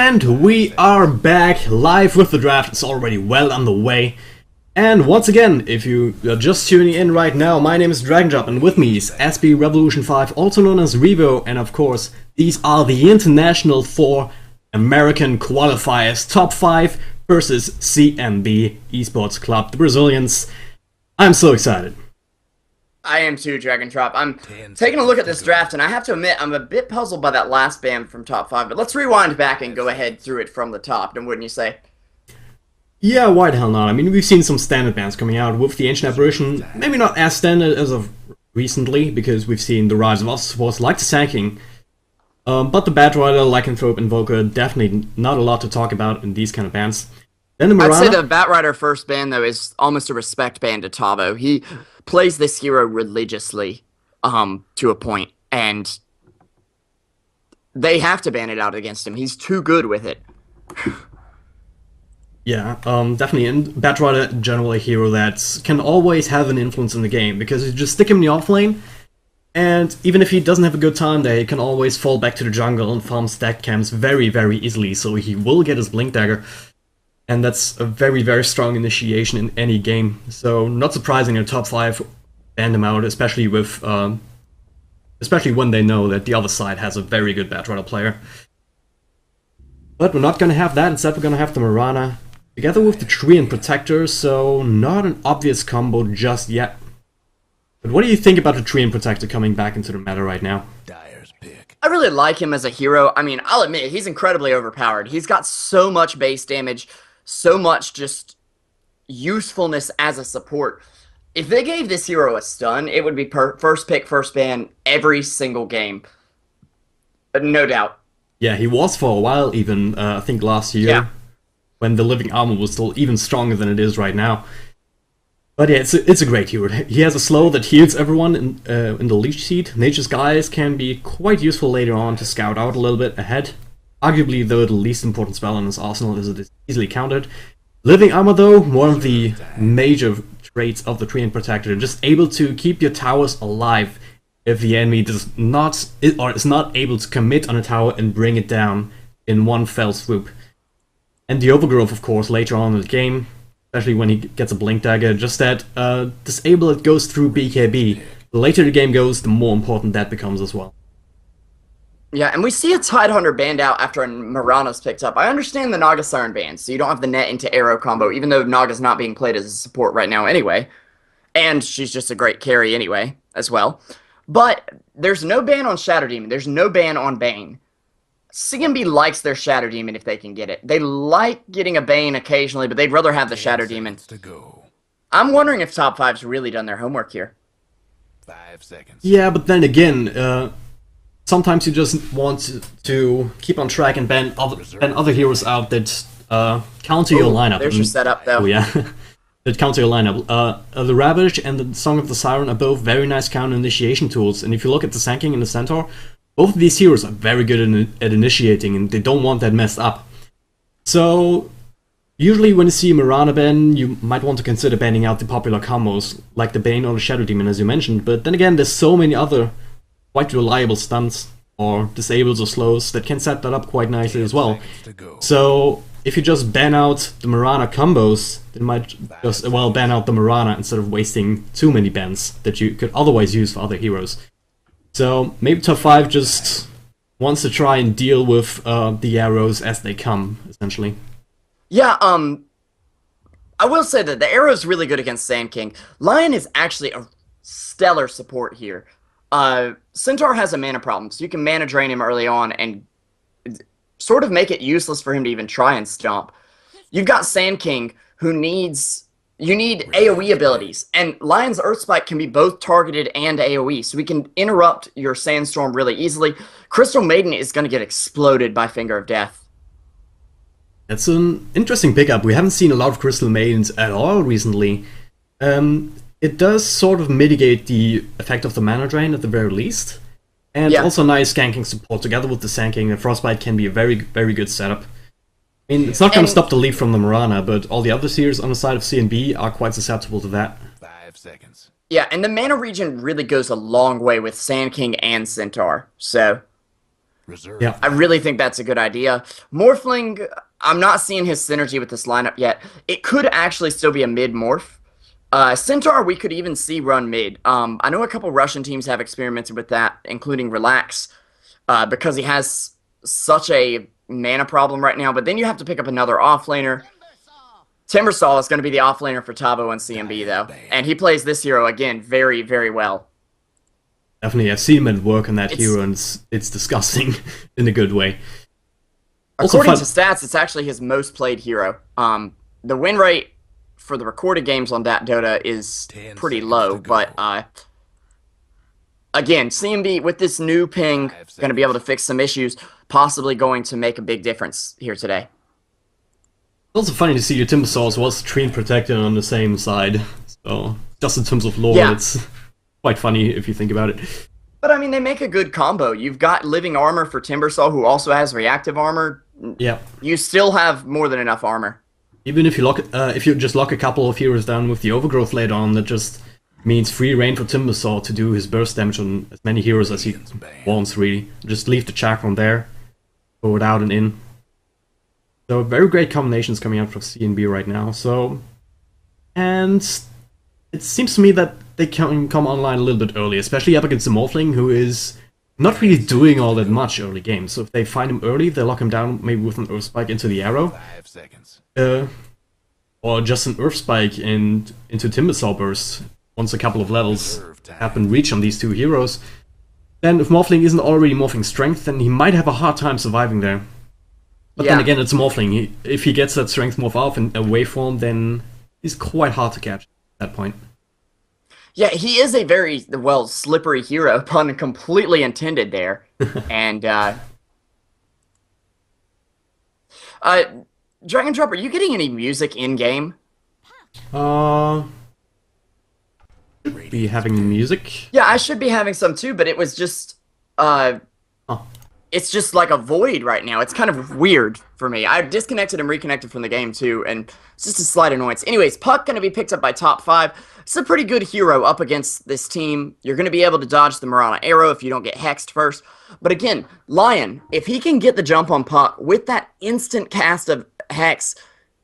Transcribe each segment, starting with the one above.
And we are back live with the draft. It's already well underway. And once again, if you are just tuning in right now, my name is DragonDrop and with me is SB Revolution 5, also known as Revo, and of course, these are the International 4 American Qualifiers Top 5 versus CNB Esports Club, the Brazilians. I'm so excited. I am too, DragonDrop. I'm taking a look at this draft, and I have to admit, I'm a bit puzzled by that last ban from top 5, but let's rewind back and go ahead through it from the top, and wouldn't you say? Yeah, why the hell not? I mean, we've seen some standard bans coming out with the Ancient Apparition, maybe not as standard as of recently, because we've seen the rise of other supports like the Sand King, but the Bat Rider, Lycanthrope, Invoker, definitely not a lot to talk about in these kind of bans. Then the Mirana. I'd say the Bat Rider first ban, though, is almost a respect ban to Tavo. He plays this hero religiously, to a point, and they have to ban it out against him. He's too good with it. Yeah, definitely, and Bat Rider generally a hero that can always have an influence in the game, because you just stick him in the offlane, and even if he doesn't have a good time there, he can always fall back to the jungle and farm stack camps very, very easily, so he will get his Blink Dagger. And that's a very, very strong initiation in any game. So not surprising your top 5 banned him out, especially with, especially when they know that the other side has a very good Bat Rider player. But we're not gonna have that. Instead, we're gonna have the Mirana together with the Treant Protector. So not an obvious combo just yet. But what do you think about the Treant Protector coming back into the meta right now? I really like him as a hero. I mean, I'll admit, he's incredibly overpowered. He's got so much base damage, so much just usefulness as a support. If they gave this hero a stun, it would be first pick, first ban every single game. No doubt. Yeah, he was for a while even, I think last year, when the Living Armor was still even stronger than it is right now. But yeah, it's a great hero. He has a slow that heals everyone in the leech seed. Nature's Guise can be quite useful later on to scout out a little bit ahead. Arguably, though, the least important spell in his arsenal is it is easily countered. Living Armor, though, one of the major traits of the Treant Protector, just able to keep your towers alive if the enemy does not, or is not able to commit on a tower and bring it down in one fell swoop. And the Overgrowth, of course, later on in the game, especially when he gets a Blink Dagger, just that disable it goes through BKB. The later the game goes, the more important that becomes as well. Yeah, and we see a Tidehunter banned out after a Mirana's picked up. I understand the Naga Siren ban, so you don't have the net into arrow combo, even though Naga's not being played as a support right now anyway. And she's just a great carry anyway, as well. But there's no ban on Shadow Demon. There's no ban on Bane. CNB likes their Shadow Demon if they can get it. They like getting a Bane occasionally, but they'd rather have the Shadow Demon. I'm wondering if top 5's really done their homework here. 5 seconds. Yeah, but then again, sometimes you just want to keep on track and ban other heroes out that counter your lineup. There's your setup, though. Oh yeah, that counter your lineup. The Ravage and the Song of the Siren are both very nice counter initiation tools, and if you look at the Sand King and the Centaur, both of these heroes are very good at initiating, and they don't want that messed up. So usually when you see a Mirana ban, you might want to consider banning out the popular combos, like the Bane or the Shadow Demon as you mentioned, but then again there's so many other quite reliable stuns or disables or slows that can set that up quite nicely as well. So if you just ban out the Mirana combos, then you might just ban out the Mirana instead of wasting too many bans that you could otherwise use for other heroes. So maybe top 5 just wants to try and deal with the arrows as they come, essentially. Yeah, I will say that the arrow is really good against Sand King. Lion is actually a stellar support here. Centaur has a mana problem, so you can mana drain him early on and sort of make it useless for him to even try and stomp. You've got Sand King, who needs... You need AoE abilities, and Lion's Earth Spike can be both targeted and AoE, so we can interrupt your Sandstorm really easily. Crystal Maiden is going to get exploded by Finger of Death. That's an interesting pickup. We haven't seen a lot of Crystal Maidens at all recently. It does sort of mitigate the effect of the mana drain at the very least. And also nice ganking support together with the Sand King. The Frostbite can be a very, very good setup. I mean, it's not going to stop the leap from the Mirana, but all the other heroes on the side of CNB are quite susceptible to that. 5 seconds. Yeah, and the mana regen really goes a long way with Sand King and Centaur, so... Reserve. Yeah. I really think that's a good idea. Morphling, I'm not seeing his synergy with this lineup yet. It could actually still be a mid morph. Centaur, we could even see run mid. I know a couple Russian teams have experimented with that, including Relax, because he has such a mana problem right now. But then you have to pick up another offlaner. Timbersaw is going to be the offlaner for Tavo and CNB, though. And he plays this hero, again, very, very well. Definitely, I've seen him at work on that hero, and it's disgusting in a good way. According to stats, it's actually his most played hero. The win rate for the recorded games on DotA is pretty low, but again, CNB with this new ping going to be able to fix some issues, possibly going to make a big difference here today. It's also funny to see your Timbersaws was Stream Protected on the same side, so just in terms of lore, it's quite funny if you think about it. But I mean, they make a good combo. You've got Living Armor for Timbersaw, who also has Reactive Armor. Yeah. You still have more than enough armor. Even if you just lock a couple of heroes down with the Overgrowth later on, that just means free reign for Timbersaw to do his burst damage on as many heroes as he wants, really. Just leave the Chakram there, throw it out and in. So very great combinations coming out from CNB right now. So, and it seems to me that they can come online a little bit early, especially up against the Morphling, who is not really doing all that much early game. So if they find him early, they lock him down maybe with an Earth Spike into the arrow. 5 seconds. Or just an Earth Spike into Timbersaw burst once a couple of levels have been reached on these two heroes. Then if Morphling isn't already morphing strength, then he might have a hard time surviving there. But then again, it's Morphling. If he gets that strength morph off in a waveform, then he's quite hard to catch at that point. Yeah, he is a very, well, slippery hero, pun completely intended there. And, Dragon Drop, are you getting any music in-game? Should be having music. Yeah, I should be having some too, but it was just, it's just like a void right now. It's kind of weird for me. I disconnected and reconnected from the game too, and it's just a slight annoyance. Anyways, Puck going to be picked up by top5. It's a pretty good hero up against this team. You're going to be able to dodge the Marana arrow if you don't get hexed first. But again, Lion, if he can get the jump on Puck with that instant cast of Hex,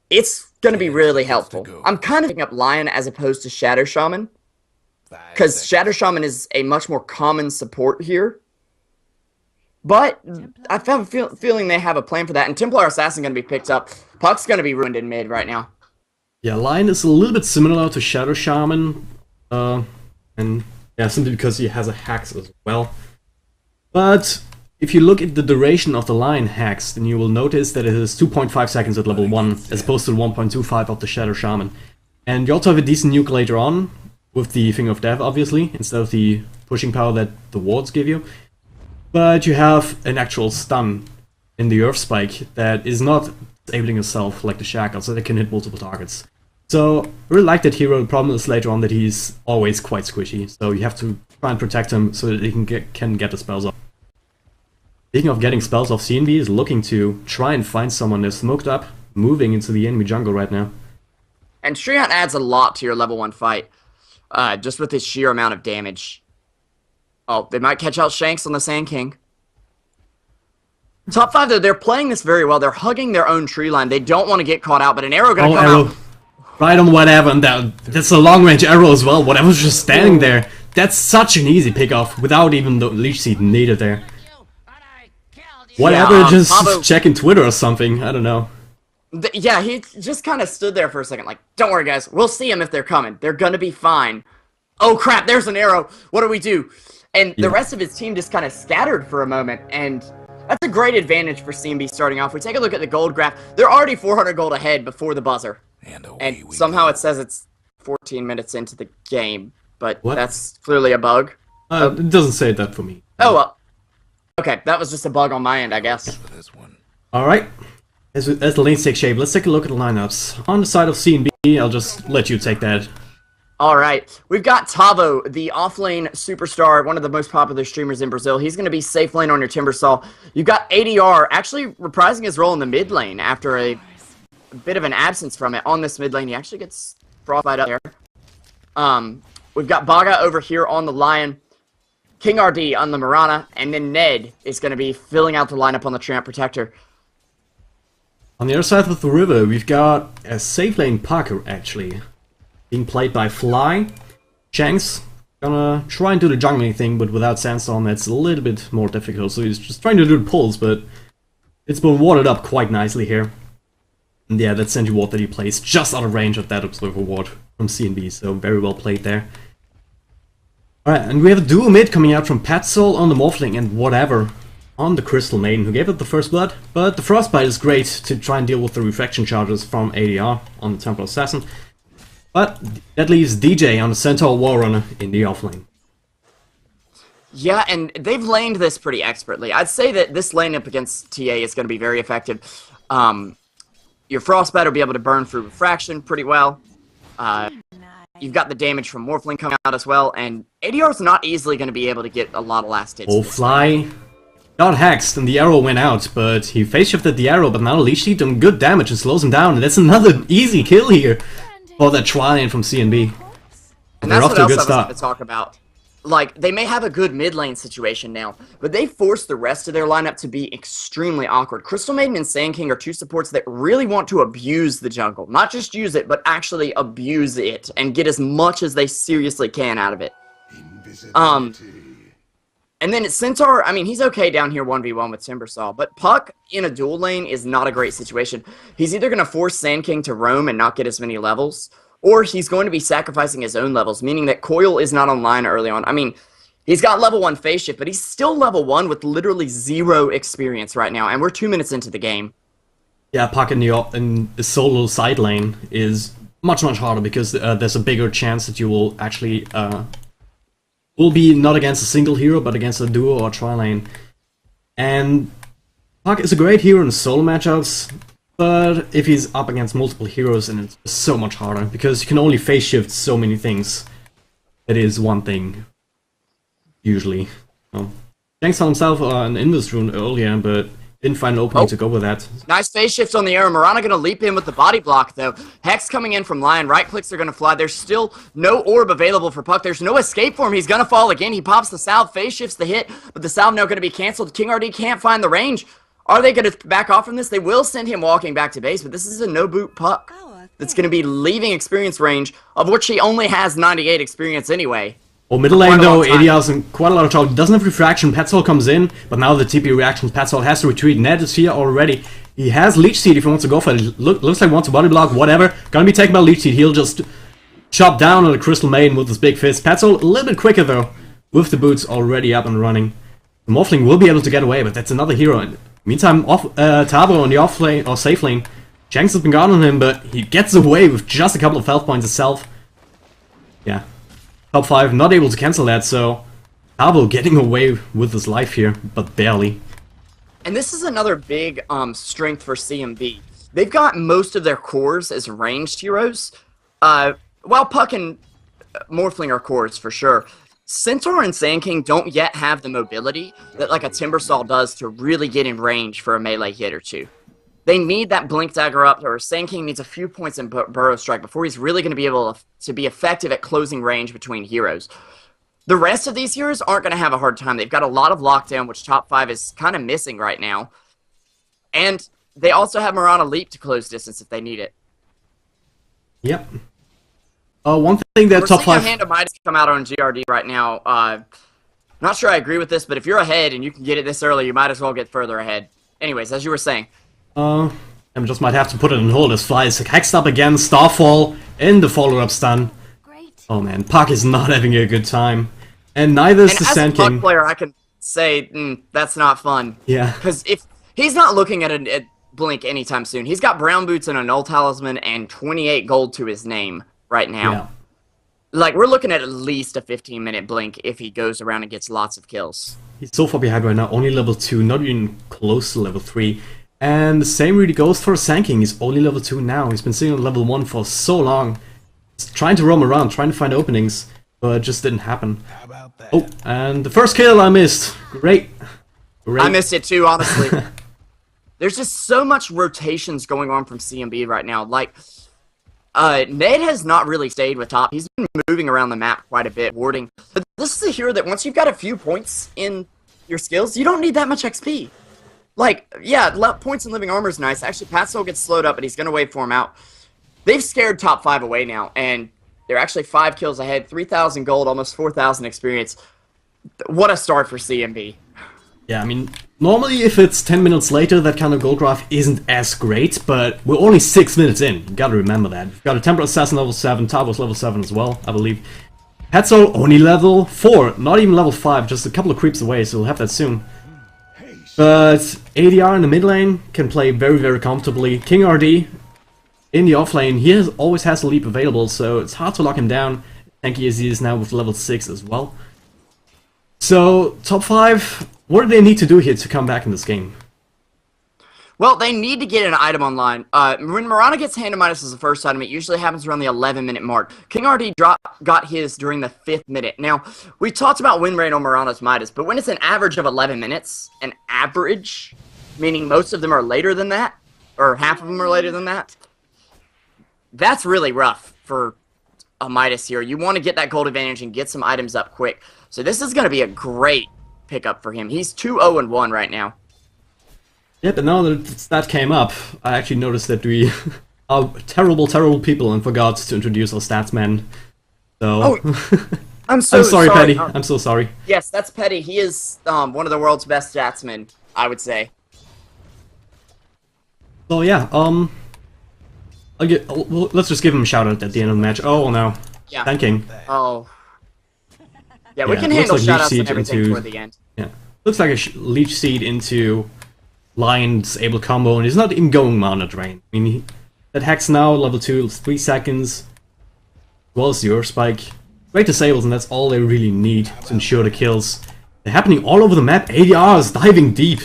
it's going to be really helpful. I'm kind of picking up Lion as opposed to Shadow Shaman, because Shadow Shaman is a much more common support here. But I have a feeling they have a plan for that, and Templar Assassin going to be picked up. Puck's going to be ruined in mid right now. Yeah, Lion is a little bit similar to Shadow Shaman, and yeah, simply because he has a Hex as well. But if you look at the duration of the Lion Hex, then you will notice that it is 2.5 seconds at level 1, as opposed to 1.25 of the Shadow Shaman. And you also have a decent nuke later on, with the Finger of Death, obviously, instead of the pushing power that the wards give you. But you have an actual stun in the Earth Spike that is not disabling itself like the Shackle, so they can hit multiple targets. So, I really like that hero. The problem is later on that he's always quite squishy, so you have to try and protect him so that he can get the spells off. Speaking of getting spells off, CNB is looking to try and find someone that's smoked up, moving into the enemy jungle right now. And Shriant adds a lot to your level 1 fight, just with his sheer amount of damage. Oh, they might catch out Shanks on the Sand King. Top5, though, they're playing this very well. They're hugging their own tree line. They don't want to get caught out, but an arrow going to come out. Right on whatever, and that's a long-range arrow as well. Whatever's just standing there. That's such an easy pick-off without even the leech seed needed there. Whatever, just Pavo, checking Twitter or something. I don't know. Yeah, he just kind of stood there for a second like, don't worry, guys. We'll see them if they're coming. They're going to be fine. Oh, crap, there's an arrow. What do we do? And the rest of his team just kind of scattered for a moment, and that's a great advantage for CNB starting off. We take a look at the gold graph. They're already 400 gold ahead before the buzzer. And somehow it says it's 14 minutes into the game, but that's clearly a bug. It doesn't say that for me. Oh, well. Okay, that was just a bug on my end, I guess. Alright, as the lanes take shape, let's take a look at the lineups. On the side of CNB, I'll just let you take that. Alright, we've got Tavo, the offlane superstar, one of the most popular streamers in Brazil. He's going to be safe lane on your Timbersaw. You've got ADR actually reprising his role in the mid lane after a bit of an absence from it on this mid lane. He actually gets frostbite up there. We've got Baga over here on the Lion. King RD on the Mirana, and then Ned is going to be filling out the lineup on the Tramp Protector. On the other side of the river, we've got a safe lane Parker, actually, being played by Fly. Shanks gonna try and do the jungling thing, but without Sandstorm, that's a little bit more difficult. So he's just trying to do the pulls, but it's been warded up quite nicely here. And yeah, that Sentry Ward that he plays just out of range of that Observer Ward from CNB, so very well played there. Alright, and we have a duo mid coming out from Petzl on the Morphling and whatever on the Crystal Maiden, who gave it the first blood, but the Frostbite is great to try and deal with the refraction charges from ADR on the Temple Assassin. But that leaves DJ on the Centaur Warrunner in the offlane. Yeah, and they've laned this pretty expertly. I'd say that this lane up against TA is going to be very effective. Your Frostbite will be able to burn through refraction pretty well. You've got the damage from Morphling coming out as well, and ADR is not easily going to be able to get a lot of last hits. Oh, Fly got hexed and the arrow went out, but he face shifted the arrow, but now Leech Seed doing good damage and slows him down, and that's another easy kill here for that Tri-Lane from CNB. And that's what else I was going to talk about. Like, they may have a good mid lane situation now, but they forced the rest of their lineup to be extremely awkward. Crystal Maiden and Sand King are two supports that really want to abuse the jungle. Not just use it, but actually abuse it and get as much as they seriously can out of it. And then Centaur, I mean, he's okay down here 1v1 with Timbersaw, but Puck in a dual lane is not a great situation. He's either going to force Sand King to roam and not get as many levels, or he's going to be sacrificing his own levels, meaning that Coil is not online early on. I mean, he's got level 1 phase shift, but he's still level 1 with literally 0 experience right now, and we're 2 minutes into the game. Yeah, Puck in the solo side lane is much harder because there's a bigger chance that you will actually will be not against a single hero, but against a duo or tri-lane. And Puck is a great hero in solo matchups, but if he's up against multiple heroes, and it's so much harder, because you can only phase shift so many things. That is one thing, usually. Shanks found himself an Invis rune earlier, but didn't find an opening to go with that. Nice phase shift on the arrow. Mirana going to leap in with the body block, though. Hex coming in from Lion. Right clicks are going to fly. There's still no orb available for Puck. There's no escape for him. He's going to fall again. He pops the salve. Phase shifts the hit, but the salve now going to be canceled. King RD can't find the range. Are they going to back off from this? They will send him walking back to base, but this is a no-boot Puck that's going to be leaving experience range, of which he only has 98 experience anyway. Oh, middle lane though, ADR's in quite a lot of trouble. Doesn't have refraction, Petzl comes in, but now the TP reactions, Petzl has to retreat. Ned is here already. He has Leech Seed if he wants to go for it. Looks like he wants a body block, whatever. Gonna be taken by Leech Seed. He'll just chop down on the Crystal Maiden with his big fist. Petzl a little bit quicker though, with the boots already up and running. The Morphling will be able to get away, but that's another hero. In the meantime, Tabo on the off lane, or safe lane. Shanks has been gone on him, but he gets away with just a couple of health points himself. Yeah. Top 5 not able to cancel that, so Tabo getting away with his life here, but barely. And this is another big strength for CMB. They've got most of their cores as ranged heroes, while Puck and Morphling are cores for sure. Centaur and Sand King don't yet have the mobility that like a Timbersaw does to really get in range for a melee hit or two. They need that Blink Dagger up, or Sand King needs a few points in Burrow Strike before he's really going to be able to be effective at closing range between heroes. The rest of these heroes aren't going to have a hard time. They've got a lot of lockdown, which top 5 is kind of missing right now. And they also have Mirana Leap to close distance if they need it. Yep. One thing that top 5... Hand of Midas come out on GRD right now. Not sure I agree with this, but if you're ahead and you can get it this early, you might as well get further ahead. Anyways, as you were saying... I just might have to put it on hold as Fly is hexed up again, Starfall in the follow-up stun. Oh man, Puck is not having a good time. And neither is the Sand King. As a Puck player, I can say, that's not fun. Yeah. Because if he's not looking at Blink anytime soon, he's got Brown Boots and a Null Talisman and 28 gold to his name right now. Yeah. Like, we're looking at least a 15-minute Blink if he goes around and gets lots of kills. He's so far behind right now, only level 2, not even close to level 3. And the same really goes for Sand King. He's only level 2 now. He's been sitting on level 1 for so long. He's trying to roam around, trying to find openings, but it just didn't happen. How about that? Oh, and the first kill I missed. Great. I missed it too, honestly. There's just so much rotations going on from CMB right now. Like, Ned has not really stayed with top. He's been moving around the map quite a bit, warding. But this is a hero that once you've got a few points in your skills, you don't need that much XP. Like, yeah, points in living armor is nice. Actually, Patsoul gets slowed up, but he's going to waveform out. They've scared top 5 away now, and they're actually 5 kills ahead, 3,000 gold, almost 4,000 experience. What a start for CNB. Yeah, I mean, normally if it's 10 minutes later, that kind of gold graph isn't as great, but we're only 6 minutes in. You gotta remember that. We've got a Temper Assassin level 7, Tabos level 7 as well, I believe. Patsoul only level 4, not even level 5, just a couple of creeps away, so we'll have that soon. But ADR in the mid lane can play very, very comfortably. King RD in the off lane, he always has a leap available, so it's hard to lock him down. Tanky as he is now with level 6 as well. So, top 5, what do they need to do here to come back in this game? Well, they need to get an item online. When Mirana gets Hand of Midas as the first item, it usually happens around the 11-minute mark. King RD got his during the 5th minute. Now, we talked about win rate on Mirana's Midas, but when it's an average of 11 minutes, an average, meaning most of them are later than that, or half of them are later than that, that's really rough for a Midas here. You want to get that gold advantage and get some items up quick. So this is going to be a great pickup for him. He's 2-0-1 right now. Yeah, but now that that came up, I actually noticed that we are terrible, terrible people and forgot to introduce our statsman. So, oh, I'm so sorry, Petty. I'm so sorry. Yes, that's Petty. He is one of the world's best statsmen, I would say. So yeah, let's just give him a shout out at the end of the match. Oh no, yeah. Thanking. Oh, yeah, we can handle shout outs and everything toward the end. Yeah, looks like a leech seed into Lion disable combo, and he's not even going mana drain. I mean, that Hex now, level 2, 3 seconds, as well as your spike. Great disables, and that's all they really need to ensure the kills. They're happening all over the map. ADR is diving deep.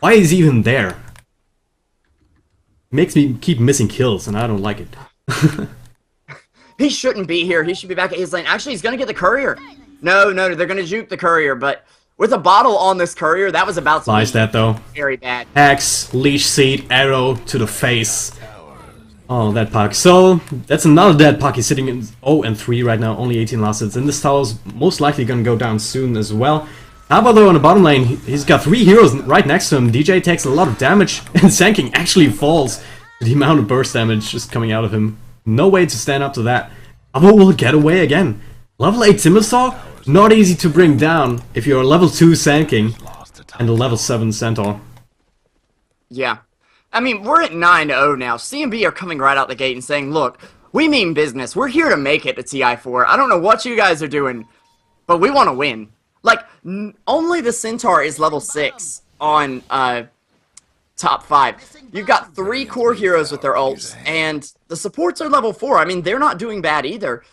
Why is he even there? Makes me keep missing kills, and I don't like it. He shouldn't be here. He should be back at his lane. Actually, he's going to get the courier. No, they're going to juke the courier, but with a bottle on this courier, that was about to be that though. Very bad. Hex, leech seed, arrow to the face. Oh, that puck. So, that's another dead puck. He's sitting in 0-3 right now, only 18 last hits. And this tower's most likely going to go down soon as well. How about though on the bottom lane? He's got 3 heroes right next to him. DJ takes a lot of damage, and Sanking actually falls. The amount of burst damage just coming out of him. No way to stand up to that. Abo will get away again. Level 8 Timbersaw? Not easy to bring down if you're a level 2 Sand King and a level 7 Centaur. Yeah. I mean, we're at 9-0 now. CNB are coming right out the gate and saying, look, we mean business. We're here to make it to TI4. I don't know what you guys are doing, but we want to win. Like, only the Centaur is level 6 on top 5. You've got 3 core heroes with their ults, and the supports are level 4. I mean, they're not doing bad either.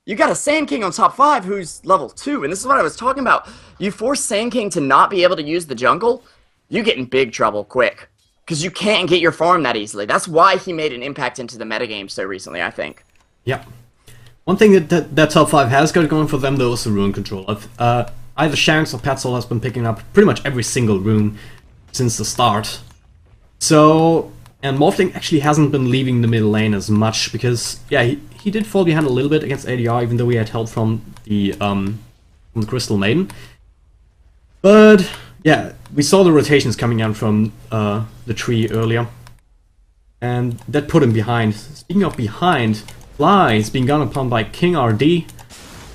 You got a Sand King on top 5 who's level 2, and this is what I was talking about. You force Sand King to not be able to use the jungle, you get in big trouble quick. Because you can't get your farm that easily. That's why he made an impact into the metagame so recently, I think. Yeah. One thing that top 5 has got going for them, though, is the rune control. Either Shanks or Patsoul has been picking up pretty much every single rune since the start. So, and Morphling actually hasn't been leaving the middle lane as much, because, yeah, he did fall behind a little bit against ADR, even though he had help from the Crystal Maiden. But yeah, we saw the rotations coming out from the tree earlier, and that put him behind. Speaking of behind, Fly is being gone upon by King RD.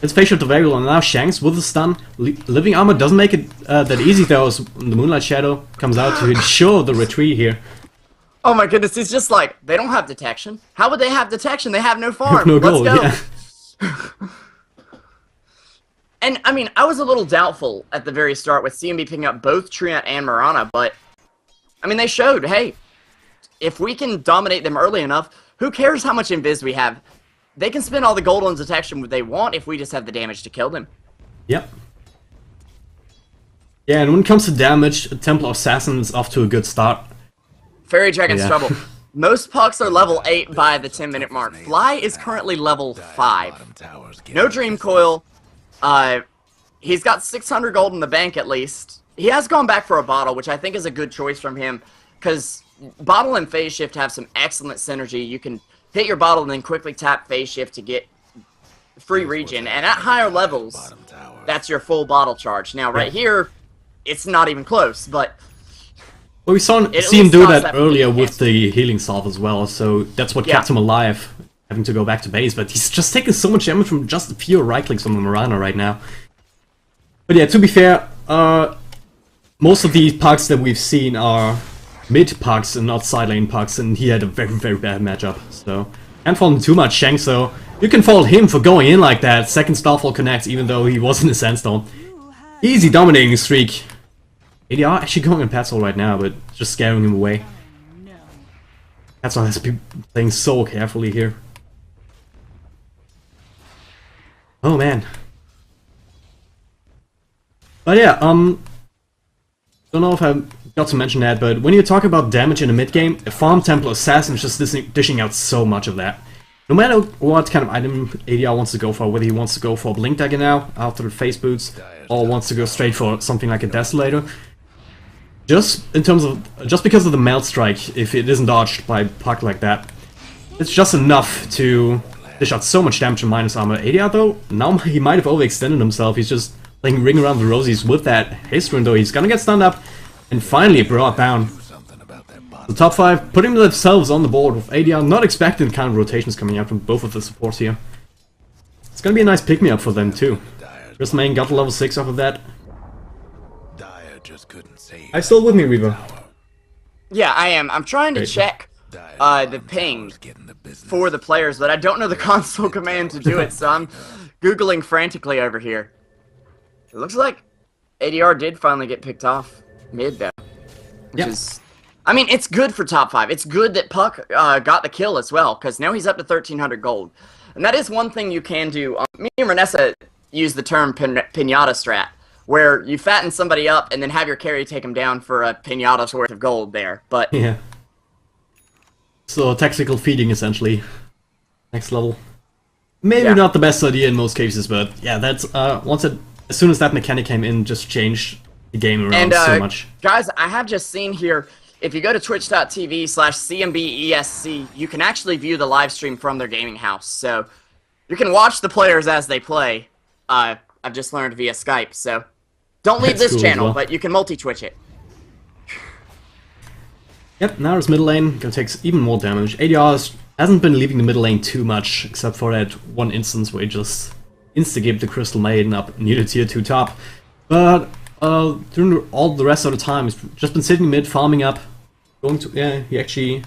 It's facial to variable, and now Shanks with the stun. Living armor doesn't make it that easy though, as the Moonlight Shadow comes out to ensure the retreat here. Oh my goodness, it's just like, they don't have detection. How would they have detection? They have no farm. No Let's gold, go. yeah. And, I mean, I was a little doubtful at the very start with CNB picking up both Treant and Mirana, but, I mean, they showed, hey, if we can dominate them early enough, who cares how much invis we have? They can spend all the gold on detection they want if we just have the damage to kill them. Yep. Yeah, and when it comes to damage, Templar Assassin is off to a good start. Fairy Dragon's trouble. Most pucks are level 8 by the 10-minute mark. Fly is currently level 5. No Dream Coil. He's got 600 gold in the bank at least. He has gone back for a bottle, which I think is a good choice from him, because bottle and phase shift have some excellent synergy. You can hit your bottle, and then quickly tap phase shift to get free regen. And at higher levels, that's your full bottle charge. Now, right here, it's not even close, but... Well, we see him do that earlier with the healing salve as well, so that's what kept him alive, having to go back to base, but he's just taking so much damage from just a few right clicks on the Mirana right now. But yeah, to be fair, most of the pucks that we've seen are mid pucks and not side lane pucks, and he had a very, very bad matchup, so can't fault him too much, Shank, so you can fault him for going in like that. Second Starfall connects, even though he was in a sandstorm. Easy dominating streak. ADR actually going on Petzl right now, but just scaring him away. Petzl has to be playing so carefully here. Oh man. But yeah, don't know if I got to mention that, but when you talk about damage in the mid game, a Farm Temple Assassin is just dishing out so much of that. No matter what kind of item ADR wants to go for, whether he wants to go for a Blink Dagger now, after the Phase Boots, or wants to go straight for something like a Desolator. Just because of the Melt Strike, if it isn't dodged by a puck like that, it's just enough to dish out so much damage in minus armor. ADR though, now he might have overextended himself. He's just playing Ring Around the Rosies with that haste rune though. He's gonna get stunned up and finally brought down. The top 5 putting themselves on the board with ADR, not expecting the kind of rotations coming out from both of the supports here. It's gonna be a nice pick-me-up for them too. Chris Main got to level 6 off of that. Are you still with me, Reaver? Yeah, I am. I'm trying to check the ping for the players, but I don't know the console command to do it, so I'm Googling frantically over here. It looks like ADR did finally get picked off mid, though. Which is... I mean, it's good for top 5. It's good that Puck got the kill as well, because now he's up to 1,300 gold. And that is one thing you can do. Me and Renessa use the term pinata strat, where you fatten somebody up and then have your carry take him down for a pinata's worth of gold there. But yeah. So tactical feeding, essentially. Next level. Maybe not the best idea in most cases, but yeah, that's as soon as that mechanic came in, just changed the game around so much. Guys, I have just seen here, if you go to twitch.tv/CNBESC, you can actually view the live stream from their gaming house. So you can watch the players as they play. I've just learned via Skype, so don't leave this channel, but you can multi-twitch it. Yep, now his middle lane gonna take even more damage. ADR hasn't been leaving the middle lane too much, except for that one instance where he just insta-gave the Crystal Maiden up near the tier 2 top. But during all the rest of the time, he's just been sitting mid, farming up. He actually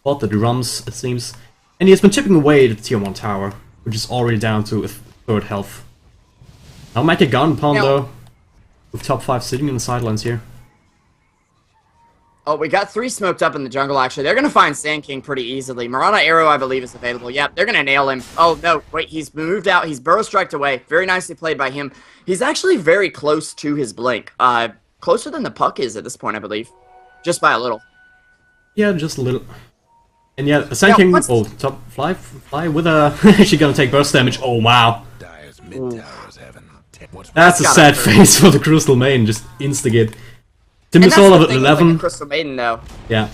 fought the drums, it seems. And he has been chipping away the tier 1 tower, which is already down to a third health. Now make a gun pound though, with top 5 sitting in the sidelines here. Oh, we got 3 smoked up in the jungle, actually. They're going to find Sand King pretty easily. Mirana Arrow, I believe, is available. Yep, they're going to nail him. Oh, no, wait, he's moved out. He's burrow striked away. Very nicely played by him. He's actually very close to his blink. Closer than the Puck is at this point, I believe. Just by a little. Yeah, just a little. And yeah, Sand King, top fly with a... actually going to take burst damage. Oh, wow. That's a sad face for the Crystal Maiden, just instigate. Timbersaw at 11. Like Crystal Maiden, though. Yeah.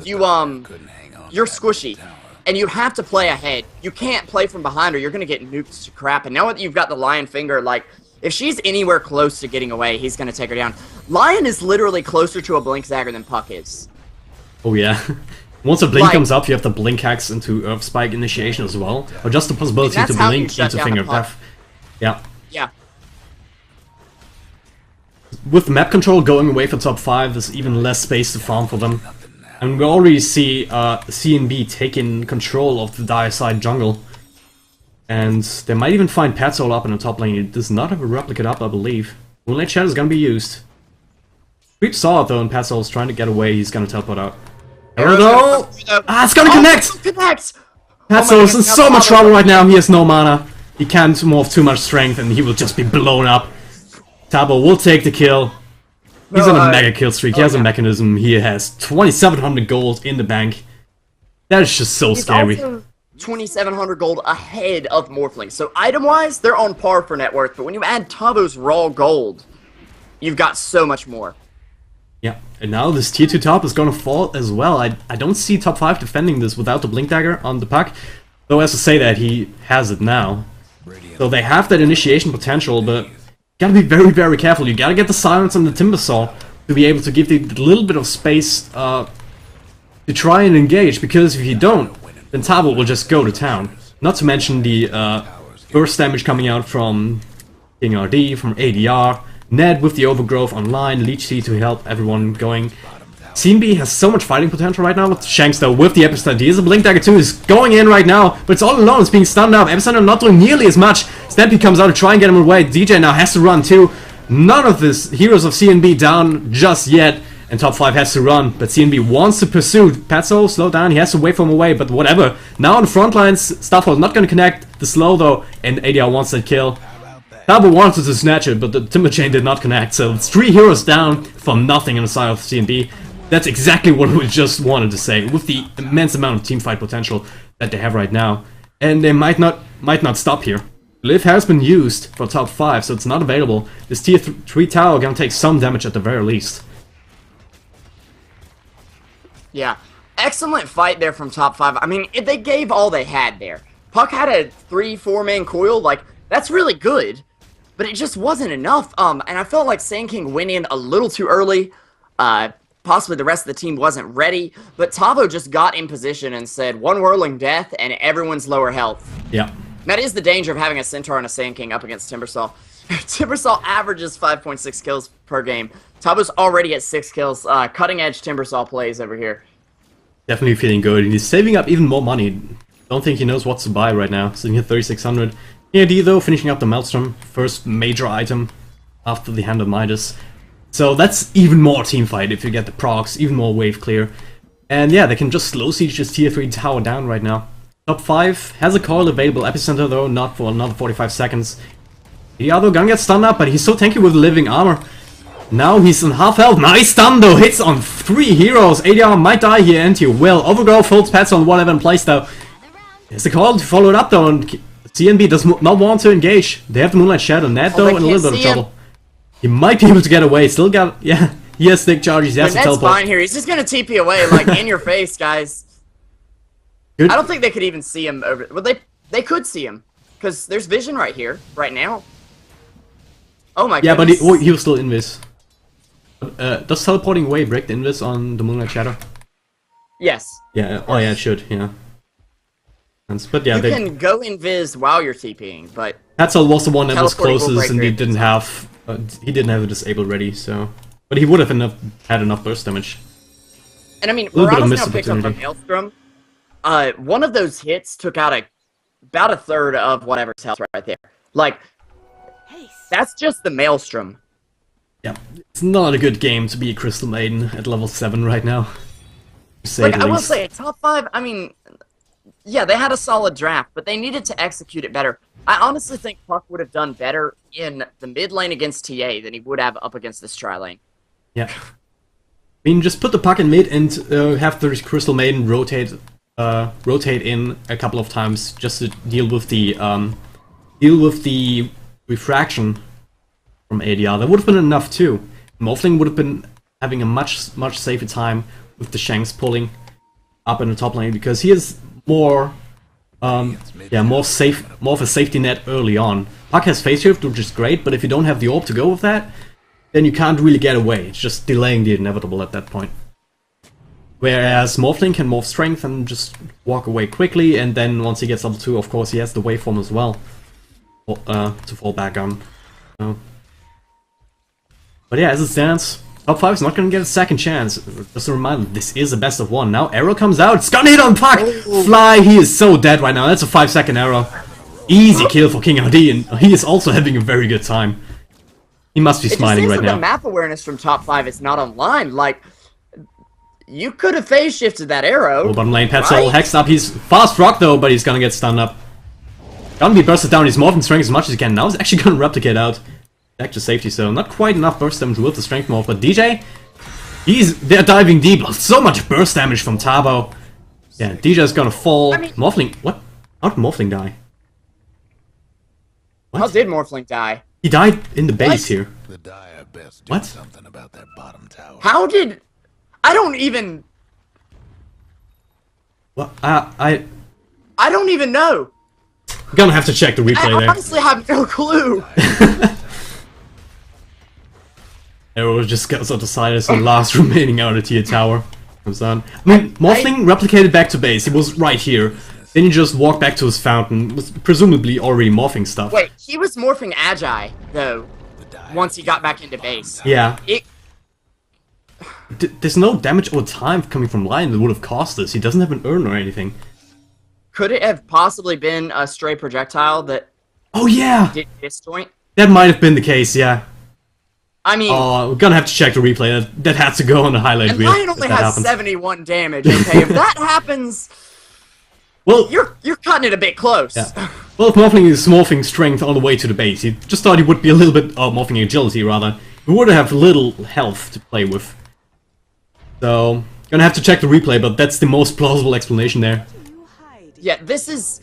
You're squishy, and you have to play ahead. You can't play from behind, or you're gonna get nuked to crap. And now that you've got the Lion Finger, like, if she's anywhere close to getting away, he's gonna take her down. Lion is literally closer to a Blink Dagger than Puck is. Oh yeah. Once a blink comes up, you have the blink hacks into Earth Spike initiation as well, or just the possibility to blink into Finger of Death. Yeah. Yeah. With map control going away for top 5, there's even less space to farm for them. And we already see CNB taking control of the dire side jungle. And they might even find Petzl up in the top lane. It does not have a replicate up, I believe. Moonlight Shadow is gonna be used. Creep saw it though, and Petzl is trying to get away. He's gonna teleport out. Arrow! It's gonna connect! Petzl is in so much trouble right now. He has no mana. He can't morph too much strength, and he will just be blown up. Tabo will take the kill. He's on a mega kill streak. He has a mechanism. He has 2,700 gold in the bank. That is just so scary. 2,700 gold ahead of Morphling. So item-wise, they're on par for net worth. But when you add Tabo's raw gold, you've got so much more. Yeah, and now this tier 2 top is gonna fall as well. I don't see top 5 defending this without the Blink Dagger on the puck. Though as to say that he has it now. So they have that initiation potential, but you gotta be very, very careful. You gotta get the silence on the Timber Saw to be able to give the little bit of space to try and engage, because if you don't, then Tabo will just go to town. Not to mention the burst damage coming out from King RD, from ADR, Ned with the overgrowth online, Leech Seed to help everyone going. CNB has so much fighting potential right now with Shanks though, with the Epicenter. He has a Blink Dagger too, is going in right now, but it's all alone, it's being stunned up. Epicenter not doing nearly as much. Stampede comes out to try and get him away. DJ now has to run too. None of this heroes of CNB down just yet, and top 5 has to run, but CNB wants to pursue. Patso, slow down, he has to wait for him away, but whatever. Now on the front lines, Starfall is not going to connect the slow though, and ADR wants that kill. Tabo wanted to snatch it, but the Timber Chain did not connect, so it's 3 heroes down for nothing on the side of CNB. That's exactly what we just wanted to say, with the immense amount of teamfight potential that they have right now. And they might not stop here. Liv has been used for top 5, so it's not available. This tier 3 tower gonna take some damage at the very least. Yeah, excellent fight there from top 5. I mean, they gave all they had there. Puck had a 3-4 man coil, like, that's really good. But it just wasn't enough, and I felt like Sand King went in a little too early. Possibly the rest of the team wasn't ready, but Tavo just got in position and said, one whirling death and everyone's lower health. Yeah. That is the danger of having a Centaur and a Sand King up against Timbersaw. Timbersaw averages 5.6 kills per game. Tavo's already at 6 kills. Cutting edge Timbersaw plays over here. Definitely feeling good, and he's saving up even more money. Don't think he knows what to buy right now, sitting at 3,600. AD though, finishing up the Maelstrom, first major item after the Hand of Midas. So that's even more teamfight if you get the procs, even more wave clear. And yeah, they can just slow siege this tier 3 tower down right now. Top 5 has a coil available, Epicenter though, not for another 45 seconds. The other gun gets stunned up, but he's so tanky with living armor. Now he's on half health, nice stun though, hits on 3 heroes. ADR might die here, and he will. Overgrowth holds pets on whatever in place though. There's the coil to follow it up though, and CNB does not want to engage. They have the Moonlight Shadow. Ned though in a little bit of trouble. He might be able to get away. Still got, yeah, he has stick charges. He has to teleport. Ned's fine here. He's just gonna TP away, like in your face, guys. Good. I don't think they could even see him over. Well, they could see him because there's vision right here, right now. Oh my god. Yeah, goodness. But he was still invis. Does teleporting away break the invis on the Moonlight Shadow? Yes. Yeah. Oh yeah, it should. Yeah. But yeah, you can go invis while you're TPing, but Hatzel was the one that was closest, and he didn't have the disable ready. So, but he would have had enough burst damage. And I mean, Morano's now picked up a Maelstrom. One of those hits took out about a third of whatever's health right there. Like, that's just the Maelstrom. Yeah, it's not a good game to be a Crystal Maiden at level 7 right now. Like, I will say, top 5, I mean, yeah, they had a solid draft, but they needed to execute it better. I honestly think Puck would have done better in the mid lane against TA than he would have up against this tri lane. Yeah. I mean, just put the Puck in mid and have the Crystal Maiden rotate in a couple of times just to deal with the refraction from ADR. That would have been enough too. Morphling would have been having a much safer time with the Shanks pulling up in the top lane, because he is more more of a safety net early on. Puck has phase shift, which is great, but if you don't have the orb to go with that, then you can't really get away. It's just delaying the inevitable at that point. Whereas Morphling can morph strength and just walk away quickly, and then once he gets level 2, of course, he has the waveform as well to fall back on. So. But yeah, as it stands, top 5 is not going to get a second chance. Just a reminder, this is a best of 1. Now arrow comes out, it's gonna hit on Puck! Fly, he is so dead right now. That's a 5-second arrow. Easy kill for King RD, and he is also having a very good time. He must be smiling right now. The map awareness from top 5 is not online. Like, you could have phase shifted that arrow. Oh, bottom lane, Petzl hexed up. He's fast rock though, but he's gonna get stunned up. Gonna be bursted down. He's morphing strength as much as he can. Now he's actually gonna replicate out. Back to safety, so not quite enough burst damage with the strength morph, but DJ, they're diving deep. So much burst damage from Tabo. Yeah, DJ's gonna fall. I mean, Morphling, what? How did Morphling die? What? How did Morphling die? He died in the base here. The Dire best do What? something about that bottom tower. How did... I don't even... Well, I'm don't even know. gonna have to check the replay I there. honestly have no clue. Arrow just goes out the side as the last remaining outer tier tower comes on. I mean, Morphling replicated back to base. He was right here. Then he just walked back to his fountain, was presumably already morphing stuff. Wait, he was morphing Agi, though, once he got back into base. Yeah. It... There's no damage or time coming from Lion that would have caused this. He doesn't have an urn or anything. Could it have possibly been a stray projectile that Oh yeah! did disjoint? That might have been the case, yeah. I mean... Oh, we're gonna have to check the replay. That had to go on the highlight and reel. Lion only has 71 damage, okay? If that happens... Well, You're cutting it a bit close. yeah. Well, if Morphling is morphing strength on the way to the base, he just thought he would be a little bit... morphing agility, rather. He would have little health to play with. So, gonna have to check the replay, but that's the most plausible explanation there. Yeah, this is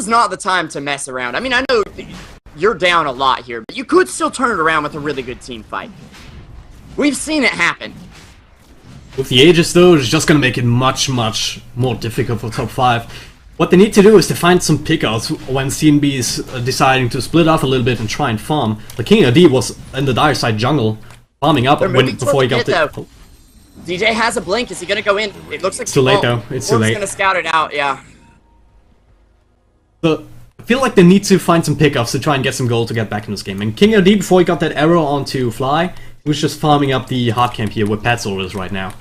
not the time to mess around. I mean, I know you're down a lot here, but you could still turn it around with a really good team fight. We've seen it happen. With the Aegis, though, it's just gonna make it much, much more difficult for top 5. What they need to do is to find some pickouts when CNB is deciding to split off a little bit and try and farm. The King AD was in the dire side jungle, farming up before he got the... Oh. DJ has a blink. Is he gonna go in? It looks like It's too late, though. It's too late. Gonna scout it out, yeah. But I feel like they need to find some pickups to try and get some gold to get back in this game. And King AD, before he got that arrow onto Fly, he was just farming up the hard camp here where Petzl is right now.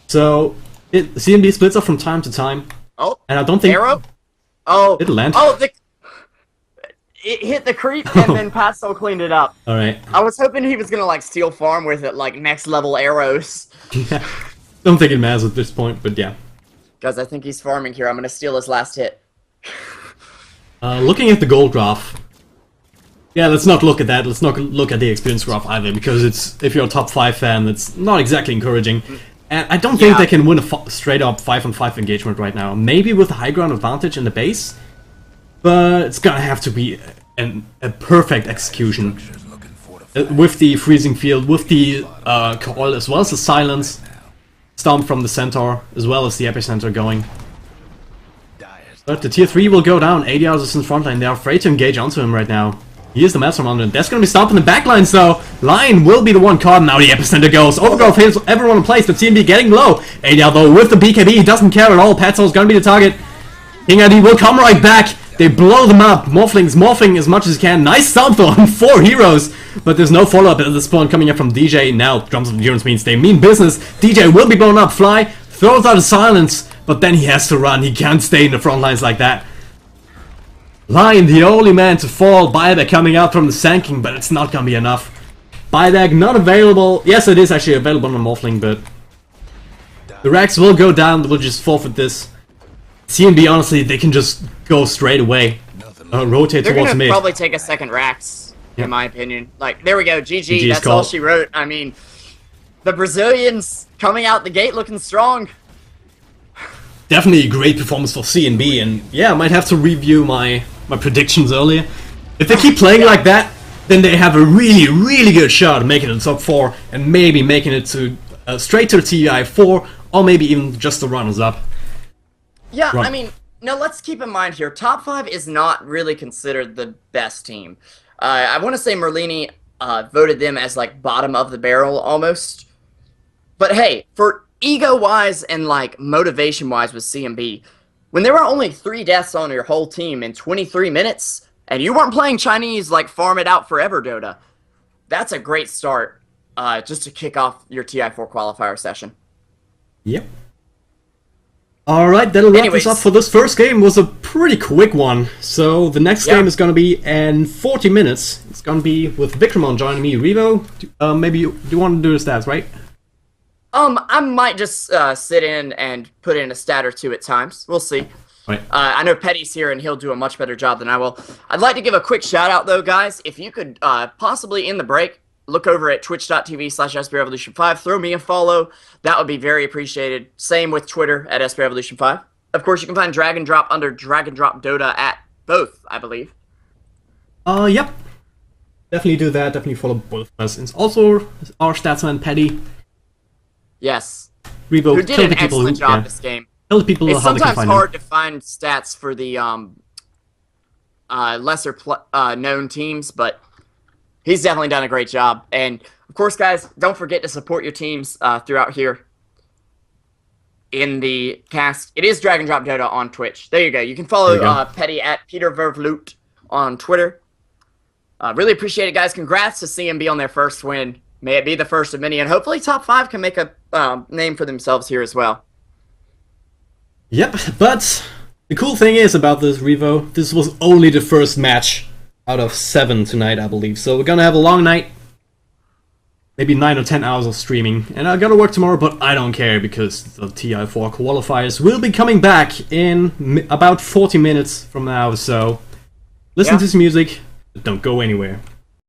So, CNB splits up from time to time. Oh, and I don't think... Arrow? Oh. It'll land. Oh, it hit the creep and then Patso cleaned it up. Alright. I was hoping he was gonna, like, steal farm with it, like, next level arrows. Yeah. Don't think it matters at this point, but yeah. Guys, I think he's farming here. I'm gonna steal his last hit. Looking at the gold graph. Yeah, let's not look at that. Let's not look at the experience graph either, because it's, if you're a top 5 fan, it's not exactly encouraging. And I don't think they can win a straight up 5-on-5 engagement right now. Maybe with the high ground advantage in the base, but it's gonna have to be a perfect execution. With the freezing field, with the coil, as well as the silence, stomp from the centaur, as well as the epicenter going. But the tier 3 will go down. 80 hours is in front line. They're afraid to engage onto him right now. Here's the Mastermind, and that's gonna be stomping the backlines, so Lion will be the one caught. Now the epicenter goes. Overgrowth hits everyone in place, but CNB getting low. 80 though with the BKB, he doesn't care at all. Petzl's gonna be the target. King ID will come right back. They blow them up. Morphling's morphing as much as he can. Nice stomp though on 4 heroes. But there's no follow-up at this point coming up from DJ. Now, Drums of Endurance means they mean business. DJ will be blown up. Fly throws out a silence, but then he has to run. He can't stay in the front lines like that. Lion, the only man to fall. Buyback coming out from the Sand King, but it's not gonna be enough. Buyback not available. Yes, it is actually available on Morphling, but the Rax will go down. We'll just forfeit this. CNB, honestly, they can just go straight away. Rotate They're towards gonna mid. probably take a second Rax, in my opinion. Like, there we go, GG, that's call. all she wrote. I mean, the Brazilians coming out the gate looking strong. Definitely a great performance for CNB, and yeah, I might have to review my predictions earlier. If they keep playing like that, then they have a really, really good shot at making it to top 4, and maybe making it to straight to the TI4, or maybe even just the runners-up. Yeah, I mean, now let's keep in mind here, top 5 is not really considered the best team. I want to say Merlini voted them as, like, bottom of the barrel, almost. But hey, for ego-wise and, like, motivation-wise with CNB, when there were only 3 deaths on your whole team in 23 minutes, and you weren't playing Chinese, like, farm it out forever, DotA, that's a great start just to kick off your TI4 qualifier session. Yep. Alright, that'll wrap this up for this first game. It was a pretty quick one. So the next game is going to be in 40 minutes. It's going to be with Vikramon joining me. Revo, maybe do you want to do the stats, right? I might just sit in and put in a stat or 2 at times. We'll see. Right. I know Petty's here and he'll do a much better job than I will. I'd like to give a quick shout out though, guys. If you could possibly in the break look over at twitch.tv/SPRevolution5. Throw me a follow. That would be very appreciated. Same with Twitter at SPRevolution5. Of course, you can find Drag and Drop under Drag and Drop Dota at both, I believe. Yep. definitely do that. Definitely follow both of us. And also our statsman Petty. Yes. Revo, Who did an excellent job this game. Tell the people It's how they can sometimes find hard to find stats for the lesser known teams, but he's definitely done a great job. And of course, guys, don't forget to support your teams throughout here in the cast. It is Drag and Drop Dota on Twitch. There you go. You can follow Petty at Peter Vervloot on Twitter. Really appreciate it, guys. Congrats to CNB on their first win. May it be the first of many, and hopefully Top 5 can make a name for themselves here as well. Yep, but the cool thing is about this, Revo, this was only the first match out of 7 tonight, I believe. So we're gonna have a long night. Maybe 9 or 10 hours of streaming. And I gotta work tomorrow, but I don't care because the TI4 qualifiers will be coming back in about 40 minutes from now. So listen to some music, but don't go anywhere.